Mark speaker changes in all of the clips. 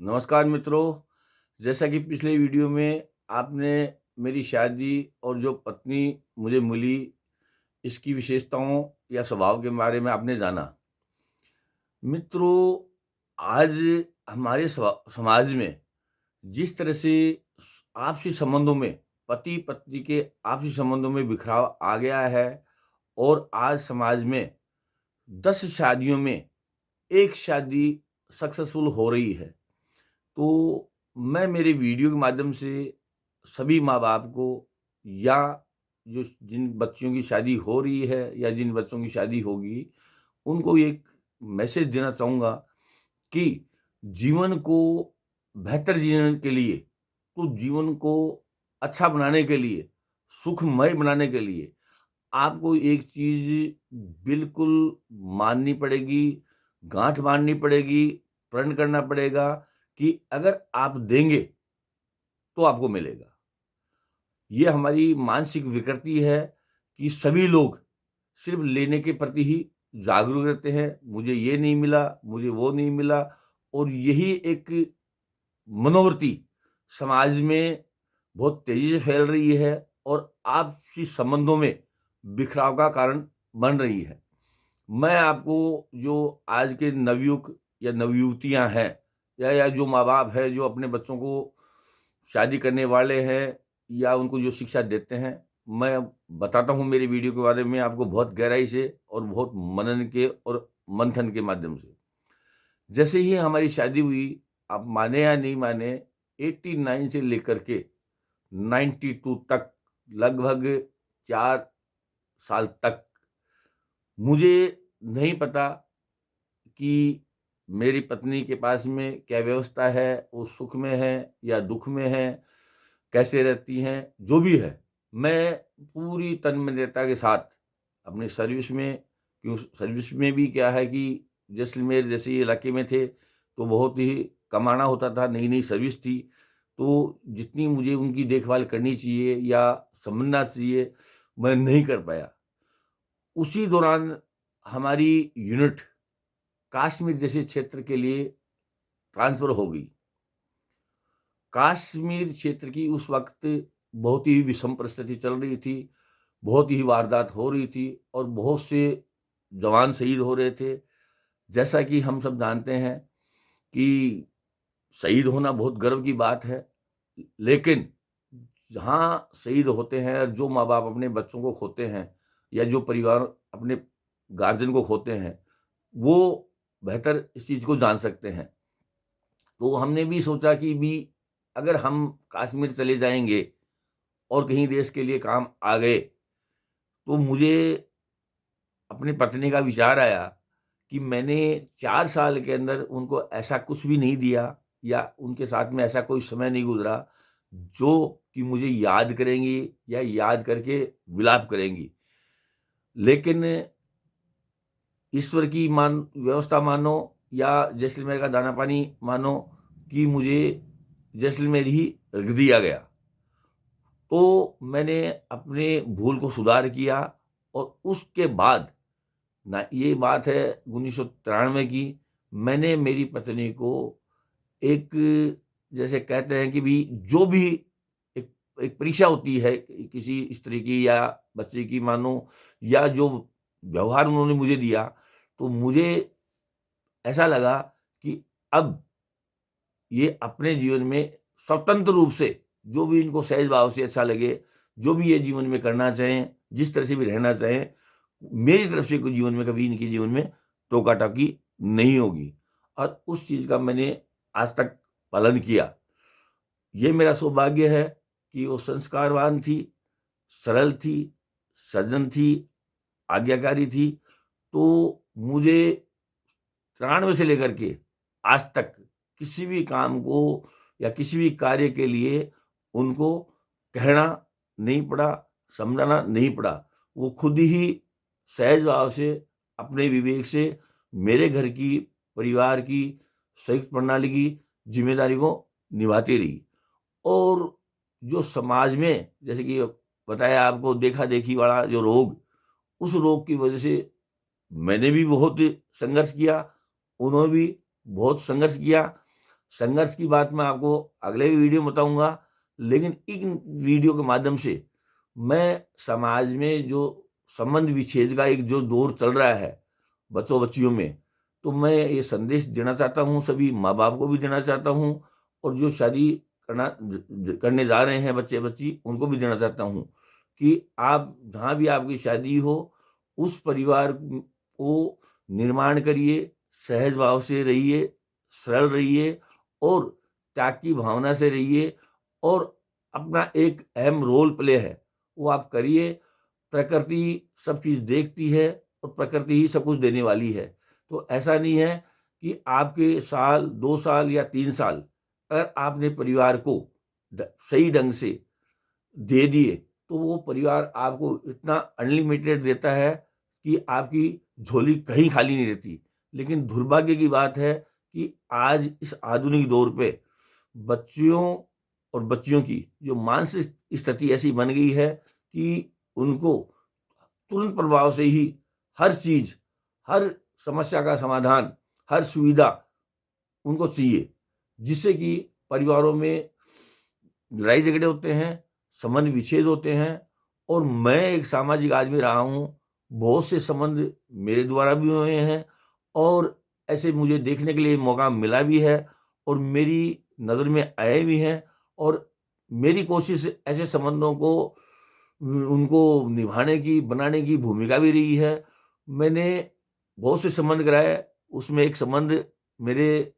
Speaker 1: नमस्कार मित्रों। जैसा कि पिछले वीडियो में आपने मेरी शादी और जो पत्नी मुझे मिली, इसकी विशेषताओं या स्वभाव के बारे में आपने जाना। मित्रों, आज हमारे समाज में जिस तरह से आपसी संबंधों में, पति-पत्नी के आपसी संबंधों में बिखराव आ गया है और आज समाज में 10 शादियों में 1 शादी सक्सेसफुल हो रही है। तो मैं मेरे वीडियो के माध्यम से सभी माँ-बाप को या जो जिन बच्चियों की शादी हो रही है या जिन बच्चों की शादी होगी, उनको एक मैसेज देना चाहूँगा कि जीवन को बेहतर जीने के लिए, तो जीवन को अच्छा बनाने के लिए, सुखमय बनाने के लिए आपको एक चीज़ बिल्कुल माननी पड़ेगी, गाँठ बाँधनी पड़ेगी, प्रण करना पड़ेगा कि अगर आप देंगे, तो आपको मिलेगा। ये हमारी मानसिक विकृति है कि सभी लोग सिर्फ़ लेने के प्रति ही जागरूक रहते हैं। मुझे ये नहीं मिला, मुझे वो नहीं मिला और यही एक मनोवृत्ति समाज में बहुत तेज़ी से फैल रही है और आपसी संबंधों में बिखराव का कारण बन रही है। मैं आपको जो आज के नवयुवक या नवयुवतियाँ हैं या जो माँ-बाप हैं जो अपने बच्चों को शादी करने वाले हैं या उनको जो शिक्षा देते हैं, मैं बताता हूँ मेरे वीडियो के बारे में आपको बहुत गहराई से और बहुत मनन के और मंथन के माध्यम से। जैसे ही हमारी शादी हुई, आप माने या नहीं माने, 89 से लेकर के 92 तक लगभग 4 साल तक मुझे नहीं पता कि मेरी पत्नी के पास में क्या व्यवस्था है, वो सुख में है या दुःख में है, कैसे रहती हैं, जो भी है। मैं पूरी तन्मयता के साथ अपनी सर्विस में, क्यों सर्विस में भी क्या है कि जैसलमेर जैसे इलाके में थे, तो बहुत ही कम आना होता था, नई-नई सर्विस थी। तो जितनी मुझे उनकी देखभाल करनी चाहिए या समझना चाहिए, मैं नहीं कर पाया। उसी दौरान हमारी यूनिट कश्मीर जैसे क्षेत्र के लिए ट्रांसफ़र हो गई। कश्मीर क्षेत्र की उस वक़्त बहुत ही विषम परिस्थिति चल रही थी, बहुत ही वारदात हो रही थी और बहुत से जवान शहीद हो रहे थे। जैसा कि हम सब जानते हैं कि शहीद होना बहुत गर्व की बात है, लेकिन जहाँ शहीद होते हैं और जो माँ-बाप अपने बच्चों को खोते हैं या जो परिवार अपने गार्जियन को खोते हैं, वो बेहतर इस चीज़ को जान सकते हैं। तो हमने भी सोचा कि भी अगर हम कश्मीर चले जाएँगे और कहीं देश के लिए काम आ गए, तो मुझे अपनी पत्नी का विचार आया कि मैंने 4 साल के अंदर उनको ऐसा कुछ भी नहीं दिया या उनके साथ में ऐसा कोई समय नहीं गुज़रा, जो कि मुझे याद करेंगी या याद करके विलाप करेंगी। लेकिन ईश्वर की व्यवस्था मानो या जैसलमेर का दाना-पानी मानो कि मुझे जैसलमेर ही रख दिया गया। तो मैंने अपने भूल को सुधार किया और उसके बाद ना ये बात है 1993 की, मैंने मेरी पत्नी को एक जैसे कहते हैं कि भी जो भी एक एक परीक्षा होती है किसी स्त्री की या बच्चे की मानो या जो व्यवहार उन्होंने मुझे दिया, तो मुझे ऐसा लगा कि अब ये अपने जीवन में स्वतंत्र रूप से जो भी इनको सहज भाव से अच्छा लगे, जो भी ये जीवन में करना चाहें, जिस तरह से भी रहना चाहें, मेरी तरफ से कोई जीवन में कभी इनके जीवन में टोका-टाकी नहीं होगी और उस चीज़ का मैंने आज तक पालन किया। ये मेरा सौभाग्य है कि वो संस्कारवान थी, सरल थी, सज्जन थी, आज्ञाकारी थी, तो मुझे 93 से लेकर के आज तक किसी भी काम को या किसी भी कार्य के लिए उनको कहना नहीं पड़ा, समझाना नहीं पड़ा। वो खुद ही सहज भाव से, अपने विवेक से मेरे घर की, परिवार की, संयुक्त प्रणाली की ज़िम्मेदारी को निभाती रही। और जो समाज में जैसे कि बताया आपको देखा-देखी वाला जो रोग, उस रोग की वजह से मैंने भी बहुत संघर्ष किया, उन्होंने भी बहुत संघर्ष किया, संघर्ष की बात मैं आपको अगले वीडियो में बताऊंगा, लेकिन इन वीडियो के माध्यम से मैं समाज में जो संबंध विच्छेद का एक जो दौर चल रहा है बच्चों बच्चियों में, तो मैं ये संदेश देना चाहता हूँ, सभी माँ बाप को भी देना चाहता हूँ, और जो शादी करने जा रहे हैं बच्चे बच्ची, उनको भी देना चाहता हूँ कि आप जहाँ भी आपकी शादी हो, उस परिवार को निर्माण करिए, सहज भाव से रहिए, सरल रहिए और त्याग की भावना से रहिए, और अपना एक अहम रोल प्ले है वो आप करिए। प्रकृति सब चीज़ देखती है और प्रकृति ही सब कुछ देने वाली है। तो ऐसा नहीं है कि आपके साल 2 साल या 3 साल अगर आपने परिवार को सही ढंग से दे दिए, तो वो परिवार आपको इतना अनलिमिटेड देता है कि आपकी झोली कहीं खाली नहीं रहती। लेकिन दुर्भाग्य की बात है कि आज इस आधुनिक दौर पे बच्चियों और बच्चियों की जो मानसिक स्थिति ऐसी बन गई है कि उनको तुरंत प्रभाव से ही हर चीज़, हर समस्या का समाधान, हर सुविधा उनको चाहिए, जिससे कि परिवारों में लड़ाई झगड़े होते हैं, संबंध विच्छेद होते हैं। और मैं एक सामाजिक आदमी रहा हूँ, बहुत से संबंध मेरे द्वारा भी हुए हैं और ऐसे मुझे देखने के लिए मौका मिला भी है और मेरी नज़र में आए भी हैं। और मेरी कोशिश ऐसे संबंधों को उनको निभाने की, बनाने की भूमिका भी रही है। मैंने बहुत से संबंध कराए, उसमें एक संबंध मेरे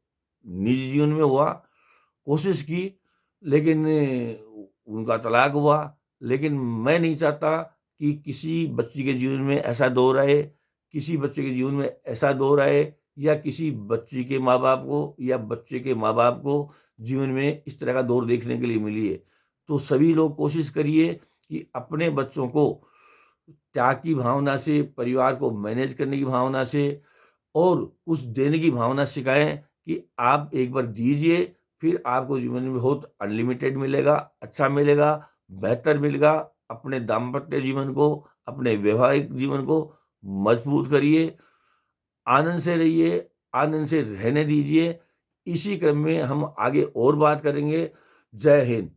Speaker 1: निजी जीवन में हुआ, कोशिश की, लेकिन उनका तलाक हुआ। लेकिन मैं नहीं चाहता कि किसी बच्ची के जीवन में ऐसा दौर आए, किसी बच्चे के जीवन में ऐसा दौर आए, या किसी बच्ची के माँ-बाप को या बच्चे के माँ-बाप को जीवन में इस तरह का दौर देखने के लिए मिली है। तो सभी लोग कोशिश करिए कि अपने बच्चों को त्याग की भावना से, परिवार को मैनेज करने की भावना से और कुछ देने की भावना सिखाएँ कि आप एक बार दीजिए, फिर आपको जीवन में बहुत अनलिमिटेड मिलेगा, अच्छा मिलेगा, बेहतर मिलेगा। अपने दाम्पत्य जीवन को, अपने वैवाहिक जीवन को मजबूत करिए, आनंद से रहिए, आनंद से रहने दीजिए। इसी क्रम में हम आगे और बात करेंगे। जय हिंद।